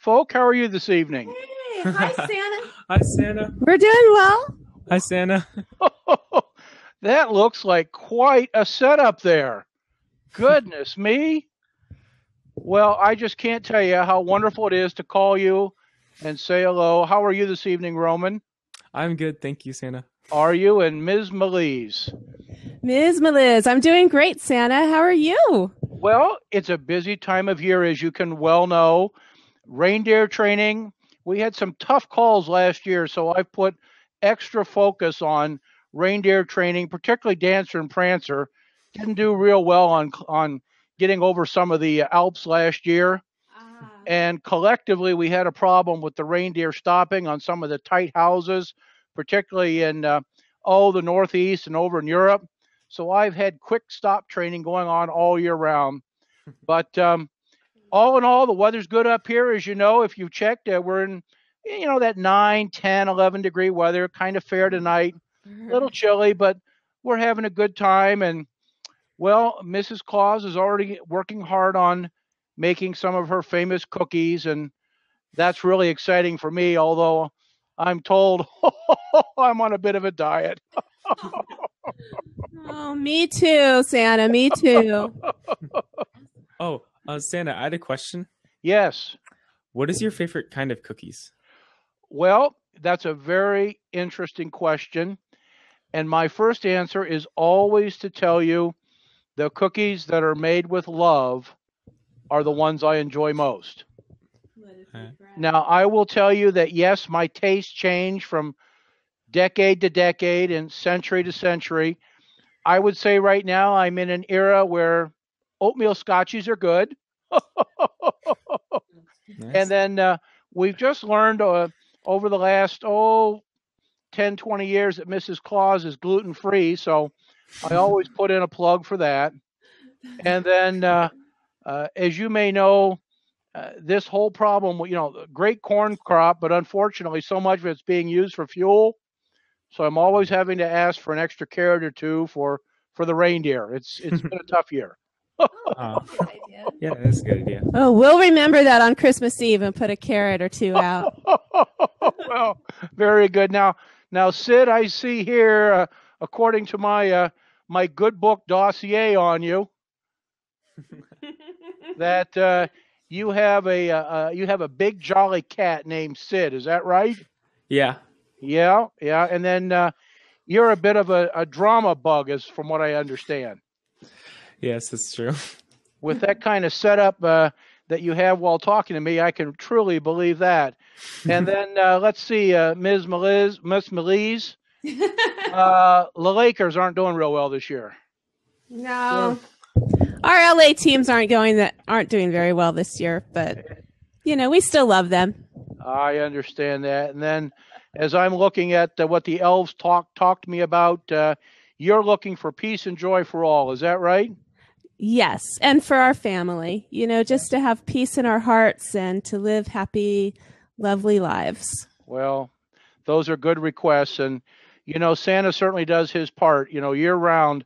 folk. How are you this evening? Hey, hi, Santa. Hi, Santa. We're doing well. Hi, Santa. That looks like quite a setup there. Goodness me. Well, I just can't tell you how wonderful it is to call you and say hello. How are you this evening, Roman? I'm good, thank you, Santa. Are you? And Miz Meliz? Miz Meliz, I'm doing great, Santa. How are you? Well, it's a busy time of year, as you can well know. Reindeer training. We had some tough calls last year, so I've put extra focus on reindeer training, particularly Dancer and Prancer. Didn't do real well on getting over some of the Alps last year. And collectively, we had a problem with the reindeer stopping on some of the tight houses, particularly in, the Northeast and over in Europe. So I've had quick stop training going on all year round. But all in all, the weather's good up here. As you know, if you've checked, we're in, that 9, 10, 11 degree weather, kind of fair tonight. A little chilly, but we're having a good time. And, well, Mrs. Claus is already working hard on making some of her famous cookies, and that's really exciting for me, although I'm told I'm on a bit of a diet. Oh, me too, Santa. Me too. Oh, Santa, I had a question. Yes. What is your favorite kind of cookies? Well, that's a very interesting question. And my first answer is always to tell you the cookies that are made with love are the ones I enjoy most. Now, I will tell you that, yes, my tastes change from decade to decade and century to century. I would say right now I'm in an era where oatmeal scotchies are good. Nice. And then we've just learned over the last, 10, 20 years that Mrs. Claus is gluten-free. So I always put in a plug for that. And then, as you may know, this whole problem, great corn crop, but unfortunately so much of it's being used for fuel. So I'm always having to ask for an extra carrot or two for the reindeer. It's been a tough year. Yeah, that's a good idea. Oh, we'll remember that on Christmas Eve and put a carrot or two out. Well, very good. Now, Sid, I see here, according to my my good book dossier on you, that you have a big jolly cat named Sid. Is that right? Yeah. Yeah. And then you're a bit of a drama bug, as from what I understand. Yes, that's true. With that kind of setup that you have while talking to me, I can truly believe that. And then let's see, Miz Meliz. The Lakers aren't doing real well this year. No. Our LA teams aren't doing very well this year, but we still love them. I understand that. And then as I'm looking at what the elves talked to me about, you're looking for peace and joy for all. Is that right? Yes, and for our family, just to have peace in our hearts and to live happy, lovely lives. Well, those are good requests. And, Santa certainly does his part. Year round,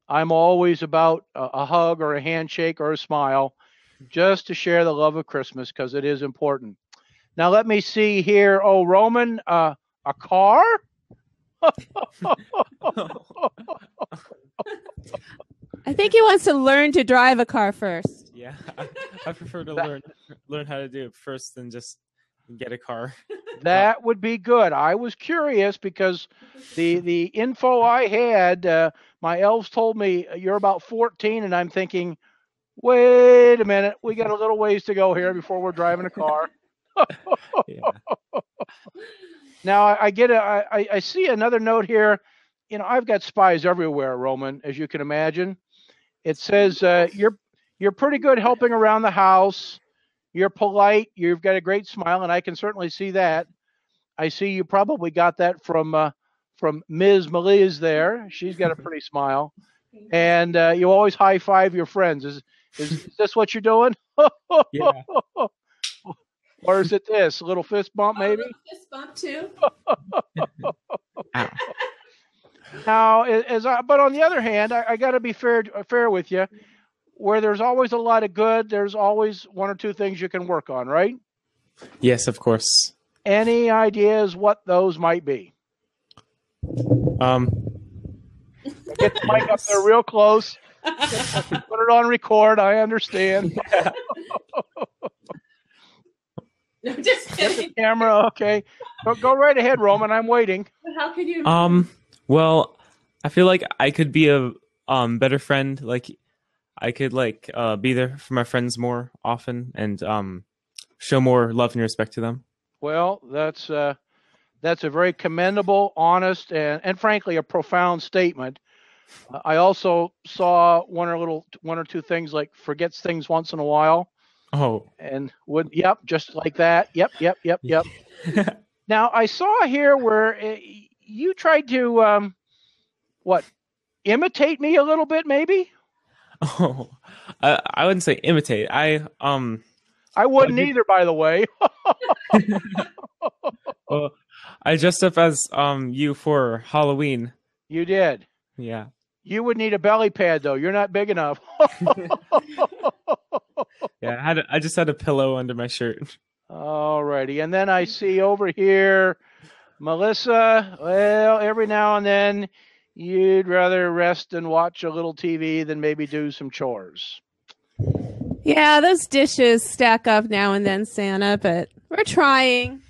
I'm always about a hug or a handshake or a smile just to share the love of Christmas, because it is important. Now, let me see here. Oh, Roman, a car? I think he wants to learn to drive a car first. Yeah, I prefer to learn how to do it first than just get a car. That would be good. I was curious because the info I had, my elves told me you're about 14, and I'm thinking, wait a minute, we got a little ways to go here before we're driving a car. Yeah. Now I see another note here. I've got spies everywhere, Roman, as you can imagine. It says you're pretty good helping around the house. You're polite. You've got a great smile, and I can certainly see that. I see you probably got that from Miz Meliz there. She's got a pretty smile, and you always high five your friends. Is this what you're doing? Yeah. Or is it this? A little fist bump, maybe? A little fist bump, too. Ow. Now, but on the other hand, I got to be fair with you. Where there's always a lot of good, there's always one or two things you can work on, right? Yes, of course. Any ideas what those might be? Um, Get the mic up there real close. Put it on record. I understand. No, just Get the kidding. camera. Okay. Go right ahead, Roman. I'm waiting. How could you? Well, I feel like I could be a better friend. Like I could be there for my friends more often and show more love and respect to them. Well, that's a very commendable, honest, and frankly a profound statement. I also saw one or two things like forgets things once in a while, Oh, and just like that. Yep. Now I saw here where you tried to imitate me a little bit, maybe. oh, I wouldn't say imitate. I wouldn't either, by the way. Well, I dressed up as you for Halloween. You did. Yeah. You would need a belly pad, though. You're not big enough. Yeah, I just had a pillow under my shirt. All righty. And then I see over here, Melissa. Well, every now and then you'd rather rest and watch a little TV than maybe do some chores. Yeah, those dishes stack up now and then, Santa, but we're trying.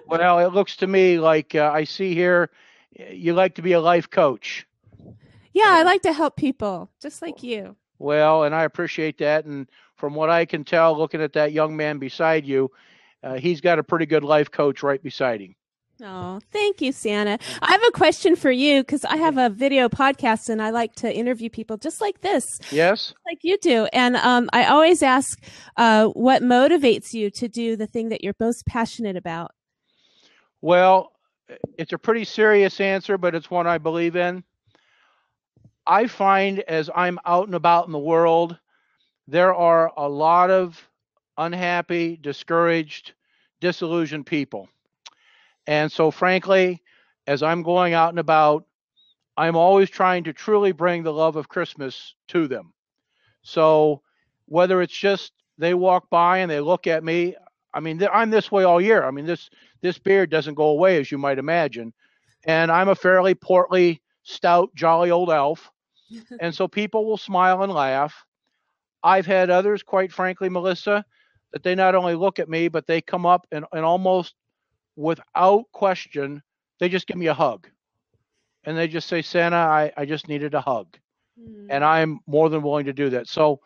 Well, it looks to me like I see here you like to be a life coach. Yeah, I like to help people, just like you. Well, and I appreciate that. And from what I can tell, looking at that young man beside you, he's got a pretty good life coach right beside him. Oh, thank you, Santa. I have a question for you because I have a video podcast and I like to interview people just like this. Yes? Like you do. And I always ask what motivates you to do the thing that you're most passionate about? Well, it's a pretty serious answer, but it's one I believe in. I find as I'm out and about in the world, there are a lot of unhappy, discouraged, disillusioned people. And so, frankly, as I'm going out and about, I'm always trying to truly bring the love of Christmas to them. So whether it's just they walk by and they look at me, I mean, I'm this way all year. I mean, this beard doesn't go away, as you might imagine. And I'm a fairly portly, stout, jolly old elf. And so people will smile and laugh. I've had others, quite frankly, Melissa, that they not only look at me, but they come up and almost without question, they just give me a hug. And they just say, Santa, I just needed a hug. And I'm more than willing to do that. So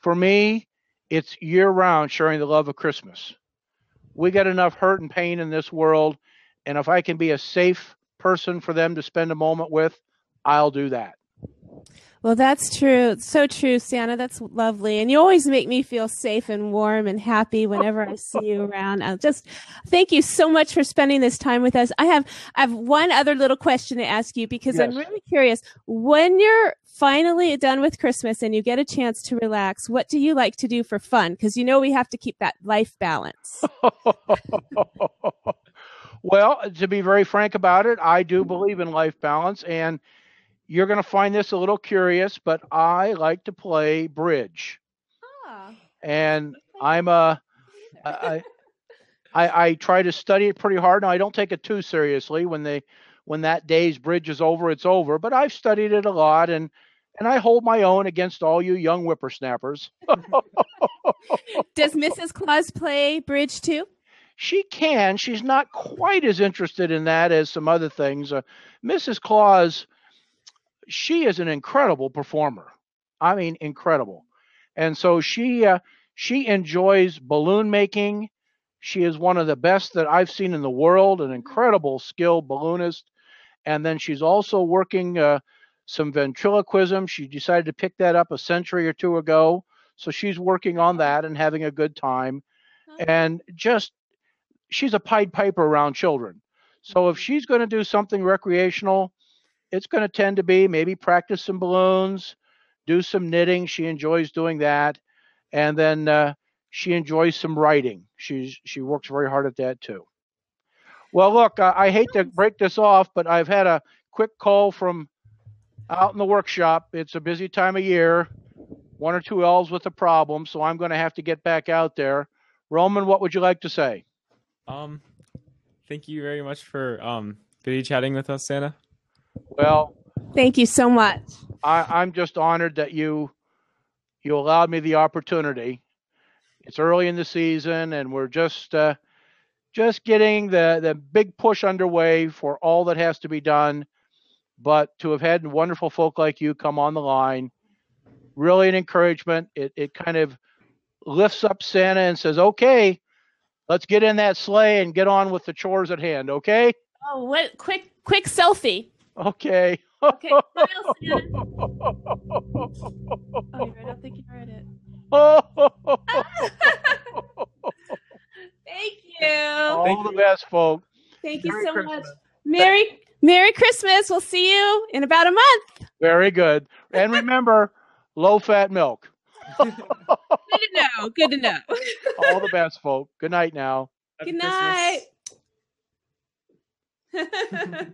for me, it's year round sharing the love of Christmas. We got enough hurt and pain in this world. And if I can be a safe person for them to spend a moment with, I'll do that. Well, that's true. It's so true, Santa. That's lovely. And you always make me feel safe and warm and happy whenever I see you around. Just thank you so much for spending this time with us. I have one other little question to ask you because I'm really curious. When you're finally done with Christmas and you get a chance to relax, what do you like to do for fun? Because we have to keep that life balance. Well, to be very frank about it, I do believe in life balance, and you're going to find this a little curious, but I like to play bridge. And I try to study it pretty hard. Now, I don't take it too seriously. When that day's bridge is over, it's over. But I've studied it a lot, and I hold my own against all you young whippersnappers. Does Mrs. Claus play bridge too? She can. She's not quite as interested in that as some other things. Mrs. Claus, she is an incredible performer. I mean, incredible. And so she enjoys balloon making. She is one of the best that I've seen in the world, an incredible skilled balloonist. And then she's also working some ventriloquism. She decided to pick that up a century or two ago. So she's working on that and having a good time. And she's a Pied Piper around children. So if she's going to do something recreational, it's going to tend to be maybe practice some balloons, do some knitting. She enjoys doing that. And then she enjoys some writing. She works very hard at that too. Well, look, I hate to break this off, but I've had a quick call from out in the workshop. It's a busy time of year, one or two elves with a problem. So I'm going to have to get back out there. Roman, what would you like to say? Thank you very much for video chatting with us, Santa. Well, Thank you so much. I'm just honored that you allowed me the opportunity. It's early in the season, and we're just getting the big push underway for all that has to be done. But to have had wonderful folk like you come on the line, really an encouragement. It kind of lifts up Santa and says, "Okay, let's get in that sleigh and get on with the chores at hand." Okay. Oh, what quick selfie. Okay. Okay, smile, Santa. Oh, you're right. I don't think you read it. Thank you. All the best, folks. Thank you Merry so Christmas. much. Merry Christmas. We'll see you in about a month. Very good. And remember, low-fat milk. Good to know. Good to know. All the best, folks. Good night now. Happy Good night. Christmas.